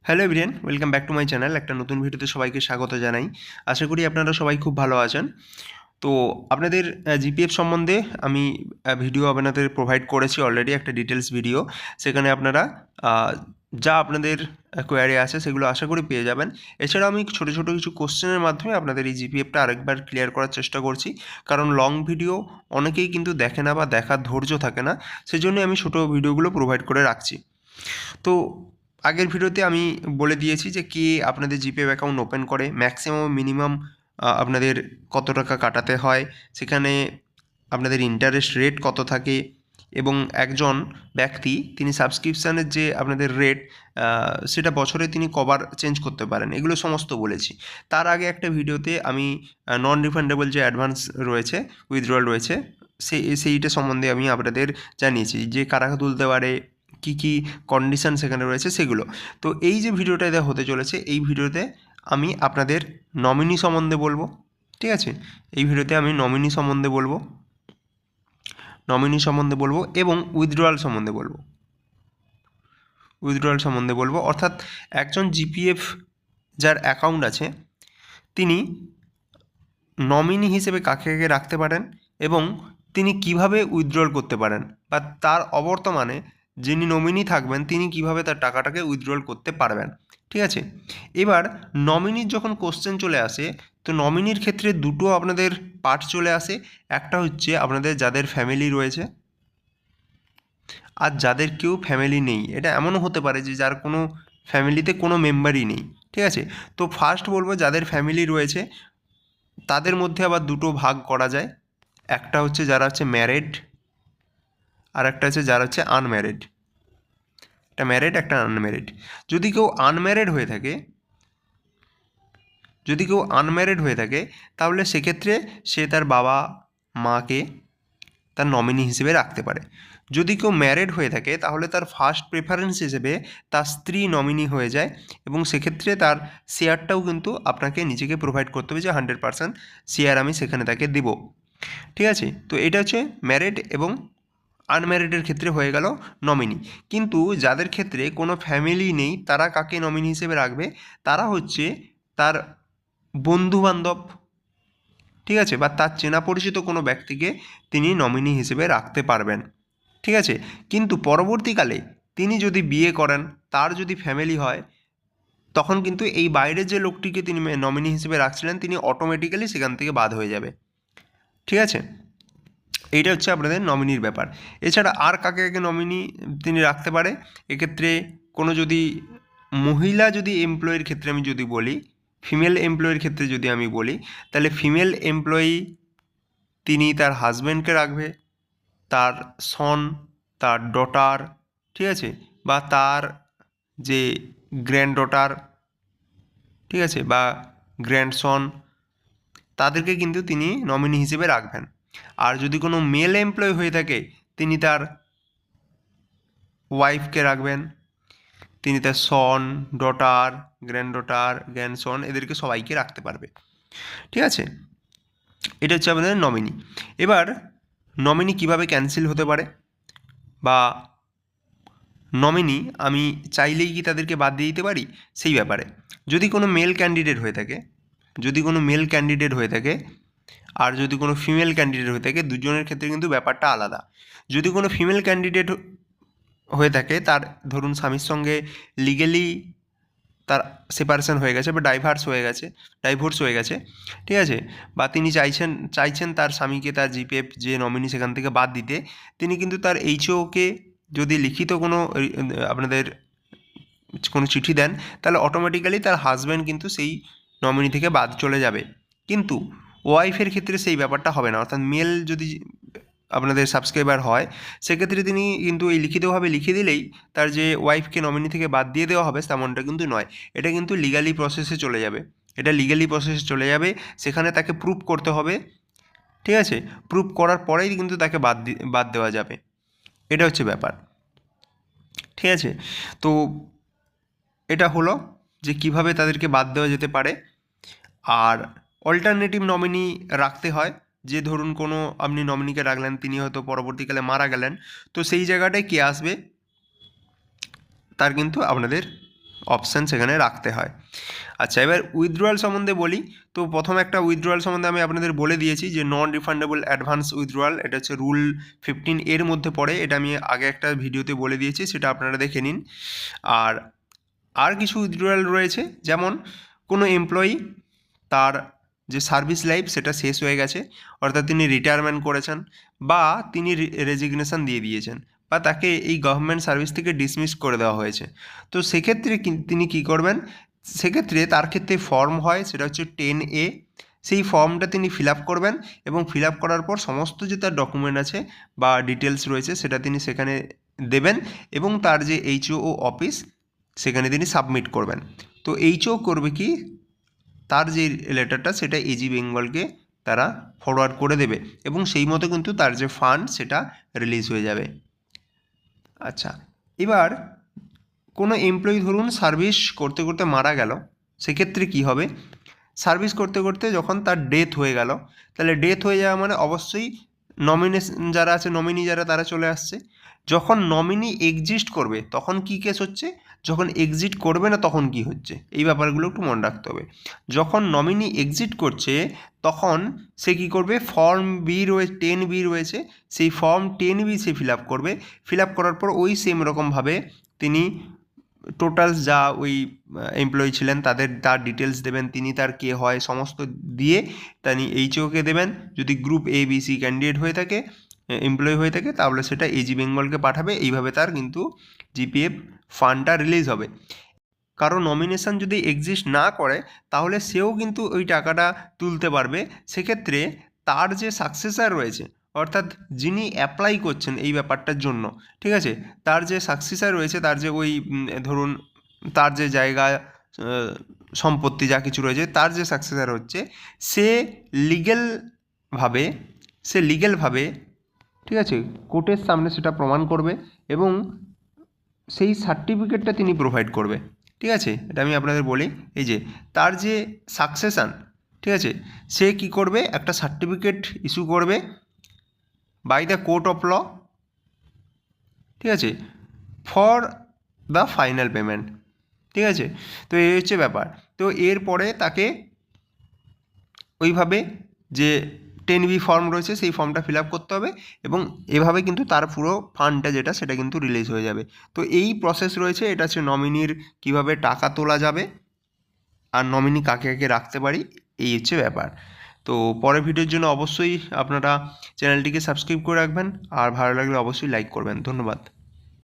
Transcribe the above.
Hello everyone, welcome back to my channel. একটা নতুন ভিডিওতে সবাইকে স্বাগত জানাই। আশা করি আপনারা সবাই খুব ভালো আছেন। তো আপনাদের জিপিএফ সম্বন্ধে আমি ভিডিও আপনাদের প্রোভাইড করেছি অলরেডি, একটা ডিটেলস ভিডিও। সেখানে আপনারা আ যা আপনাদের কোয়ারি আছে সেগুলো আশা করি পেয়ে যাবেন। এছাড়াও আমি ছোটো, ছোটো কিছু কোয়েশ্চেনের মাধ্যমে আপনাদের এই জিপিএফটা আরেকবার ক্লিয়ার করার চেষ্টা করছি। কারণ লং ভিডিও অনেকেই কিন্তু দেখে না বা দেখার ধৈর্য থাকে না। সেজন্যই আমি ছোটো ভিডিওগুলো প্রোভাইড করে রাখছি। তো আগের ভিডিওতে আমি বলে দিয়েছি যে কে আপনাদের জিপে অ্যাকাউন্ট ওপেন করে, ম্যাক্সিমাম মিনিমাম আপনাদের কত টাকা কাটাতে হয়, সেখানে আপনাদের ইন্টারেস্ট রেট কত থাকে, এবং একজন ব্যক্তি তিনি সাবস্ক্রিপশানের যে আপনাদের রেট সেটা বছরে তিনি কবার চেঞ্জ করতে পারেন, এগুলো সমস্ত বলেছি। তার আগে একটা ভিডিওতে আমি নন রিফান্ডেবল যে অ্যাডভান্স রয়েছে, উইথড্রয়াল রয়েছে, সেইটা সম্বন্ধে আমি আপনাদের জানিয়েছি যে কারা তুলতে পারে, কী কী কন্ডিশান সেখানে রয়েছে সেগুলো। তো এই যে ভিডিওটা এটা হতে চলেছে, এই ভিডিওতে আমি আপনাদের নমিনি সম্বন্ধে বলবো। ঠিক আছে, এই ভিডিওতে আমি নমিনি সম্বন্ধে বলবো এবং উইথড্রয়াল সম্বন্ধে বলবো। অর্থাৎ একজন জিপিএফ যার অ্যাকাউন্ট আছে তিনি নমিনি হিসেবে কাকে কাকে রাখতে পারেন এবং তিনি কিভাবে উইথড্রল করতে পারেন, বা তার অবর্তমানে যিনি নমিনি থাকবেন তিনি কিভাবে তার টাকাটাকে উইথড্রল করতে পারবেন। ঠিক আছে, এবার নমিনির যখন কোশ্চেন চলে আসে, তো নমিনির ক্ষেত্রে দুটো আপনাদের পার্ট চলে আসে। একটা হচ্ছে আপনাদের যাদের ফ্যামিলি রয়েছে, আর যাদের কেউ ফ্যামিলি নেই। এটা এমনও হতে পারে যে যার কোনো ফ্যামিলিতে কোনো মেম্বারই নেই। ঠিক আছে, তো ফার্স্ট বলবো যাদের ফ্যামিলি রয়েছে তাদের মধ্যে আবার দুটো ভাগ করা যায়। একটা হচ্ছে যারা হচ্ছে ম্যারিড, আর একটা হচ্ছে যারা হচ্ছে আনম্যারিড। একটা ম্যারিড, একটা আনম্যারিড। যদি কেউ আনম্যারিড হয়ে থাকে তাহলে সেক্ষেত্রে সে তার বাবা মাকে তার নমিনি হিসেবে রাখতে পারে। যদি কেউ ম্যারিড হয়ে থাকে তাহলে তার ফার্স্ট প্রেফারেন্স হিসেবে তার স্ত্রী নমিনি হয়ে যায়, এবং সেক্ষেত্রে তার শেয়ারটাও কিন্তু আপনাকে নিজেকে প্রোভাইড করতে হবে যে 100% শেয়ার আমি সেখানে তাকে দেবো। ঠিক আছে, তো এটা হচ্ছে ম্যারিড এবং আনম্যারিডের ক্ষেত্রে হয়ে গেল নমিনি। কিন্তু যাদের ক্ষেত্রে কোনো ফ্যামিলি নেই তারা কাকে নমিনি হিসেবে রাখবে? তারা হচ্ছে তার বন্ধুবান্ধব, ঠিক আছে, বা তার চেনা পরিচিত কোনো ব্যক্তিকে তিনি নমিনি হিসেবে রাখতে পারবেন। ঠিক আছে, কিন্তু পরবর্তীকালে তিনি যদি বিয়ে করেন, তার যদি ফ্যামিলি হয়, তখন কিন্তু এই বাইরের যে লোকটিকে তিনি নমিনি হিসেবে রাখছিলেন তিনি অটোমেটিক্যালি সেখান থেকে বাদ হয়ে যাবে। ঠিক আছে, এইটা হচ্ছে আপনাদের নমিনির ব্যাপার। এছাড়া আর কাকে কাকে নমিনি তিনি রাখতে পারে? এক্ষেত্রে কোনো যদি মহিলা যদি এমপ্লয়ির ক্ষেত্রে আমি যদি বলি, ফিমেল এমপ্লয়ির ক্ষেত্রে যদি আমি বলি, তাহলে ফিমেল এমপ্লয়ি তিনি তার হাজব্যান্ডকে রাখবে, তার সন, তার ডটার, ঠিক আছে, বা তার যে গ্র্যান্ড ডটার, ঠিক আছে, বা গ্র্যান্ডসন, তাদেরকে কিন্তু তিনি নমিনি হিসেবে রাখবেন। আর যদি কোনো মেল এমপ্লয়ি হয়ে থাকে তিনি তার ওয়াইফকে রাখবেন, তিনি তার সন, ডটার, গ্র্যান্ড ডটার, গ্র্যান্ডসন, এদেরকে সবাইকে রাখতে পারবে। ঠিক আছে, এটা হচ্ছে আমাদের নমিনি। এবার নমিনি কিভাবে ক্যান্সেল হতে পারে, বা নমিনি আমি চাইলেই কি তাদেরকে বাদ দিয়ে দিতে পারি, সেই ব্যাপারে। যদি কোনো মেল ক্যান্ডিডেট হয়ে থাকে, আর যদি কোনো ফিমেল ক্যান্ডিডেট হয়ে থাকে, দুজনের ক্ষেত্রে কিন্তু ব্যাপারটা আলাদা। যদি কোনো ফিমেল ক্যান্ডিডেট হয়ে থাকে, তার ধরুন স্বামীর সঙ্গে লিগেলি তার সেপারেশন হয়ে গেছে বা ডাইভোর্স হয়ে গেছে, ঠিক আছে, বা তিনি চাইছেন তার স্বামীকে তার জিপিএফ যে নমিনি সেখান থেকে বাদ দিতে, তিনি কিন্তু তার এইচওকে যদি লিখিত কোনো আপনাদের কোনো চিঠি দেন, তাহলে অটোমেটিক্যালি তার হাজব্যান্ড কিন্তু সেই নমিনি থেকে বাদ চলে যাবে। কিন্তু ওয়াইফের ক্ষেত্রে সেই ব্যাপারটা হবে না। অর্থাৎ মেল যদি আপনাদের সাবস্ক্রাইবার হয়, সেক্ষেত্রে তিনি কিন্তু এই লিখিতভাবে লিখে দিলেই তার যে ওয়াইফকে নমিনি থেকে বাদ দিয়ে দেওয়া হবে তেমনটা কিন্তু নয়। এটা কিন্তু লিগালি প্রসেসে চলে যাবে। সেখানে তাকে প্রুভ করতে হবে। ঠিক আছে, প্রুভ করার পরেই কিন্তু তাকে বাদ দেওয়া যাবে। এটা হচ্ছে ব্যাপার। ঠিক আছে, তো এটা হলো যে কিভাবে তাদেরকে বাদ দেওয়া যেতে পারে। আর অল্টারনেটিভ নমিনি রাখতে হয়, যে ধরুন কোনো আপনি নমিনিকে রাখলেন, তিনি হয়তো পরবর্তীকালে মারা গেলেন, তো সেই জায়গাটায় কে আসবে তার কিন্তু আপনাদের অপশান সেখানে রাখতে হয়। আচ্ছা, এবার উইথড্রয়াল সম্বন্ধে বলি। তো প্রথম একটা উইথড্রয়াল সম্বন্ধে আমি আপনাদের বলে দিয়েছি যে নন রিফান্ডেবল অ্যাডভান্স উইথড্রয়াল, এটা হচ্ছে রুল 15 এর মধ্যে পড়ে। এটা আমি আগে একটা ভিডিওতে বলে দিয়েছি, সেটা আপনারা দেখে নিন। আর কিছু উইথড্রয়াল রয়েছে, যেমন কোনো এমপ্লয়ি তার যে সার্ভিস লাইফ সেটা শেষ হয়ে গেছে, অর্থাৎ তিনি রিটায়ারমেন্ট করেছেন বা তিনি রেজিগনেশন দিয়ে দিয়েছেন বা তাকে এই গভর্নমেন্ট সার্ভিস থেকে ডিসমিস করে দেওয়া হয়েছে। তো সেক্ষেত্রে তিনি কী করবেন, সেক্ষেত্রে তার ক্ষেত্রে ফর্ম হয়, সেটা হচ্ছে 10A। সেই ফর্মটা তিনি ফিল আপ করবেন এবং ফিল আপ করার পর সমস্ত যে তার ডকুমেন্ট আছে বা ডিটেলস রয়েছে সেটা তিনি সেখানে দেবেন এবং তার যে HO অফিস সেখানে তিনি সাবমিট করবেন। তো HO করবে কি, তার যে লেটারটা সেটা এজি বেঙ্গলকে তারা ফরওয়ার্ড করে দেবে এবং সেই মতো কিন্তু তার যে ফান্ড সেটা রিলিজ হয়ে যাবে। আচ্ছা, এবার কোনো এমপ্লয়ি ধরুন সার্ভিস করতে করতে মারা গেল, সেক্ষেত্রে কি হবে, সার্ভিস করতে করতে যখন তার ডেথ হয়ে গেল, তাহলে ডেথ হয়ে যাওয়া মানে অবশ্যই নমিনেশন যারা আছে, নমিনি যারা, তারা চলে আসছে। যখন নমিনি এক্সিস্ট করবে তখন কি কেস হচ্ছে, যখন এক্সিট করবে না তখন কি হচ্ছে, এই ব্যাপারগুলো একটু মনে রাখতে হবে। যখন নমিনি এক্সিট করছে তখন সে কী করবে, ফর্ম বি 10B রয়েছে, সেই ফর্ম 10B সে ফিল আপ করবে। ফিল আপ করার পর ওই সেম রকমভাবে তিনি টোটাল যা ওই এমপ্লয়ি ছিলেন তার ডিটেলস দেবেন, তিনি তার কে হয় সমস্ত দিয়ে তিনি HOকে দেবেন। যদি গ্রুপ ABC ক্যান্ডিডেট হয়ে থাকে, এমপ্লয়ি হয়ে থাকে, তাহলে সেটা এজি বেঙ্গলকে পাঠাবে। এইভাবে তার কিন্তু GPF ফান্ডটা রিলিজ হবে। কারো নমিনেশন যদি এক্সিস্ট না করে তাহলে সেও কিন্তু ওই টাকাটা তুলতে পারবে। সেক্ষেত্রে তার যে সাকসেসার রয়েছে, অর্থাৎ যিনি অ্যাপ্লাই করছেন এই ব্যাপারটার জন্য, ঠিক আছে, তার যে সাকসেসার রয়েছে, তার যে ওই ধরুন তার যে জায়গা সম্পত্তি যা কিছু রয়েছে, তার যে সাকসেসার হচ্ছে সে লিগ্যালভাবে ঠিক আছে কোর্টের সামনে সেটা প্রমাণ করবে এবং সেই সার্টিফিকেটটা তিনি প্রোভাইড করবে। ঠিক আছে, এটা আমি আপনাদের বলি, এই যে তার যে সাকসেশন, ঠিক আছে, সে কি করবে, একটা সার্টিফিকেট ইস্যু করবে by the court of law, ঠিক আছে, ফর দ্য ফাইনাল পেমেন্ট। ঠিক আছে, তো এই হচ্ছে ব্যাপার। তো এরপরে তাকে ওইভাবে যে 10B ফর্ম রয়েছে সেই ফর্মটা ফিল আপ করতে হবে এবং এভাবে কিন্তু তার পুরো ফান্ডটা যেটা সেটা কিন্তু রিলিজ হয়ে যাবে। তো এই প্রসেস রয়েছে, এটা হচ্ছে নমিনির কীভাবে টাকা তোলা যাবে আর নমিনি কাকে কাকে রাখতে পারি, এই হচ্ছে ব্যাপার। তো পরের ভিডিওর জন্য অবশ্যই আপনারা চ্যানেলটিকে সাবস্ক্রাইব করে রাখবেন আর ভালো লাগলে অবশ্যই লাইক করবেন। ধন্যবাদ।